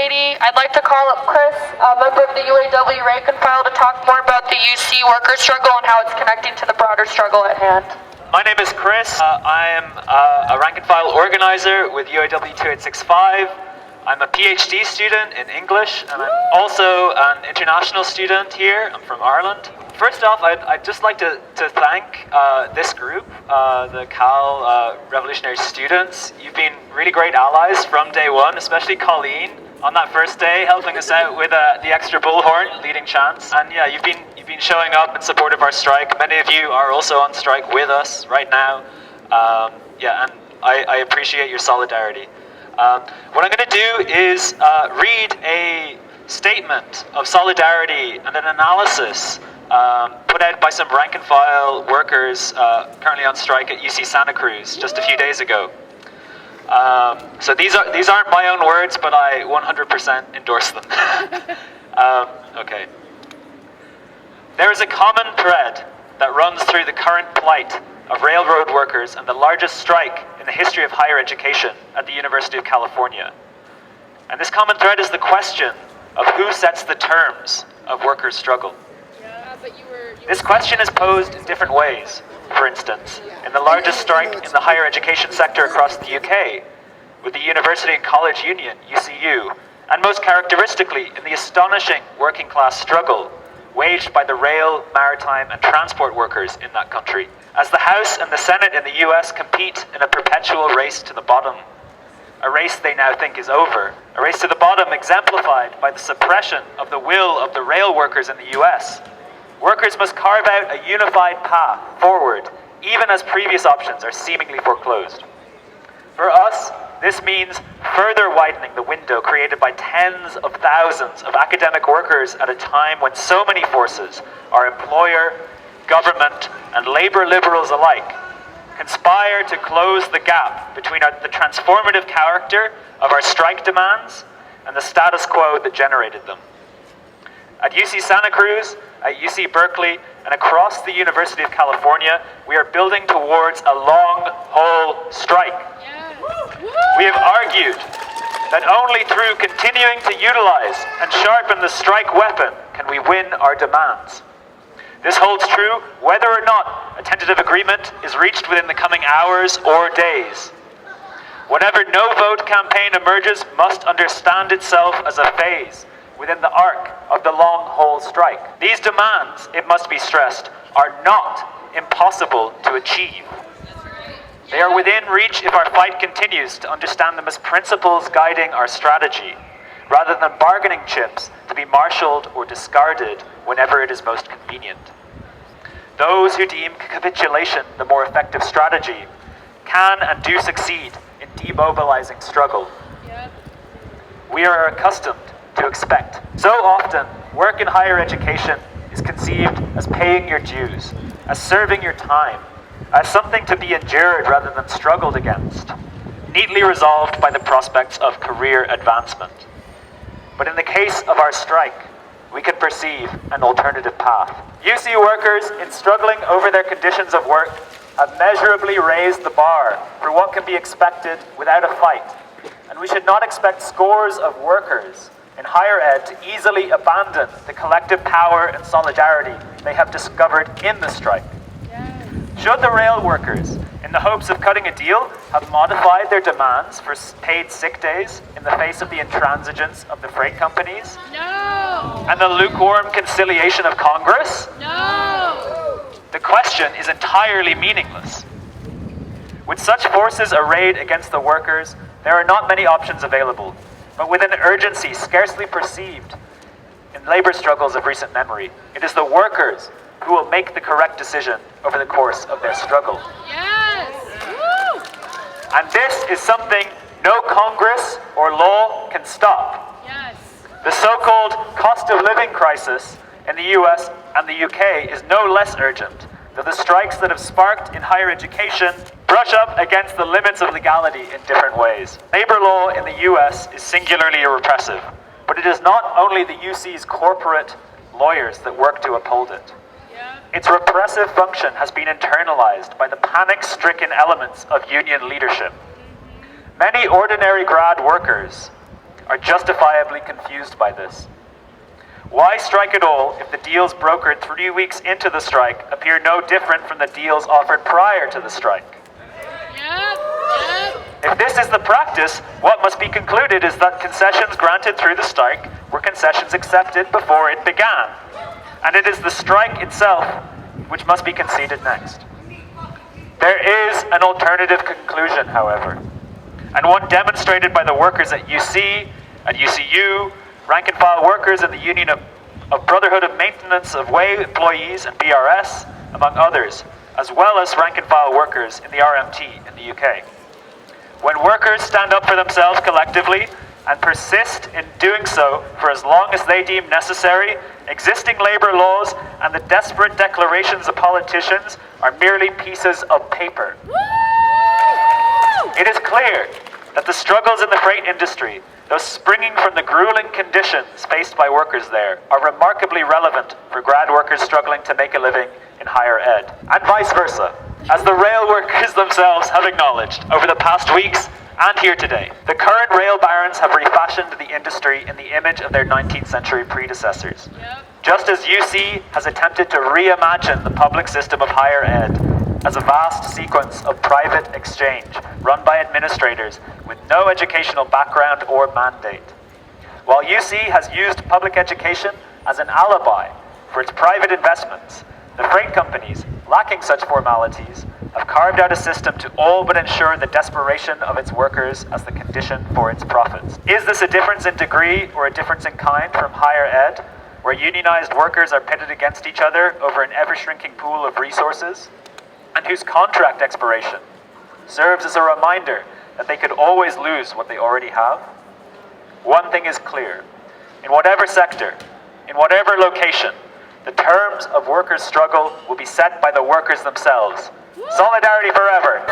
Katie. I'd like to call up Chris, a member of the UAW rank and file, to talk more about the UC worker struggle and how it's connecting to the broader struggle at hand. My name is Chris. I am a rank and file organizer with UAW 2865. I'm a Ph.D. student in English, and I'm also an international student here. I'm from Ireland. First off, I'd just like to thank this group, the Cal Revolutionary Students. You've been really great allies from day one, especially Colleen on that first day, helping us out with the extra bullhorn, leading chants. And yeah, you've been showing up in support of our strike. Many of you are also on strike with us right now. And I appreciate your solidarity. What I'm going to do is read a statement of solidarity and an analysis put out by some rank and file workers currently on strike at UC Santa Cruz just a few days ago. So these aren't my own words, but I 100% endorse them. Okay. There is a common thread that runs through the current plight of railroad workers and the largest strike in the history of higher education at the University of California. And this common thread is the question of who sets the terms of workers' struggle. This question is posed in different ways. For instance, in the largest strike in the higher education sector across the UK, with the University and College Union, UCU, and most characteristically in the astonishing working class struggle waged by the rail, maritime, and transport workers in that country, as the House and the Senate in the US compete in a perpetual race to the bottom. A race they now think is over. A race to the bottom exemplified by the suppression of the will of the rail workers in the US. Workers must carve out a unified path forward, even as previous options are seemingly foreclosed. For us, this means further widening the window created by tens of thousands of academic workers at a time when so many forces, our employer, government, and labor liberals alike, conspire to close the gap between the transformative character of our strike demands and the status quo that generated them. At UC Santa Cruz, at UC Berkeley, and across the University of California, we are building towards a long-haul strike. We have argued that only through continuing to utilize and sharpen the strike weapon can we win our demands. This holds true whether or not a tentative agreement is reached within the coming hours or days. Whatever no-vote campaign emerges must understand itself as a phase within the arc of the long-haul strike. These demands, it must be stressed, are not impossible to achieve. They are within reach if our fight continues to understand them as principles guiding our strategy, rather than bargaining chips to be marshaled or discarded whenever it is most convenient. Those who deem capitulation the more effective strategy can and do succeed in demobilizing struggle. We are accustomed to expect. So often, work in higher education is conceived as paying your dues, as serving your time, as something to be endured rather than struggled against, neatly resolved by the prospects of career advancement. But in the case of our strike, we can perceive an alternative path. UC workers, in struggling over their conditions of work, have measurably raised the bar for what can be expected without a fight, and we should not expect scores of workers in higher ed to easily abandon the collective power and solidarity they have discovered in the strike. Should the rail workers, in the hopes of cutting a deal, have modified their demands for paid sick days in the face of the intransigence of the freight companies? No! And the lukewarm conciliation of Congress? No! The question is entirely meaningless. With such forces arrayed against the workers, there are not many options available, but with an urgency scarcely perceived in labor struggles of recent memory, it is the workers who will make the correct decision over the course of their struggle. Yes! Woo! And this is something no Congress or law can stop. Yes. The so-called cost of living crisis in the US and the UK is no less urgent, though the strikes that have sparked in higher education brush up against the limits of legality in different ways. Labor law in the US is singularly repressive, but it is not only the UC's corporate lawyers that work to uphold it. Its repressive function has been internalized by the panic-stricken elements of union leadership. Many ordinary grad workers are justifiably confused by this. Why strike at all if the deals brokered 3 weeks into the strike appear no different from the deals offered prior to the strike? If this is the practice, what must be concluded is that concessions granted through the strike were concessions accepted before it began, and it is the strike itself which must be conceded next. There is an alternative conclusion, however, and one demonstrated by the workers at UC, at UCU, rank-and-file workers in the Union of Brotherhood of Maintenance of Way Employees and BRS, among others, as well as rank-and-file workers in the RMT in the UK. When workers stand up for themselves collectively and persist in doing so for as long as they deem necessary, existing labor laws and the desperate declarations of politicians are merely pieces of paper. It is clear that the struggles in the freight industry, those springing from the grueling conditions faced by workers there, are remarkably relevant for grad workers struggling to make a living in higher ed, and vice versa, as the rail workers themselves have acknowledged over the past weeks and here today. The current rail barons have refashioned the industry in the image of their 19th century predecessors. Just as UC has attempted to reimagine the public system of higher ed as a vast sequence of private exchange run by administrators with no educational background or mandate. While UC has used public education as an alibi for its private investments, the freight companies, lacking such formalities, have carved out a system to all but ensure the desperation of its workers as the condition for its profits. Is this a difference in degree or a difference in kind from higher ed, where unionized workers are pitted against each other over an ever-shrinking pool of resources, and whose contract expiration serves as a reminder that they could always lose what they already have? One thing is clear. In whatever sector, in whatever location, the terms of workers' struggle will be set by the workers themselves. Solidarity forever!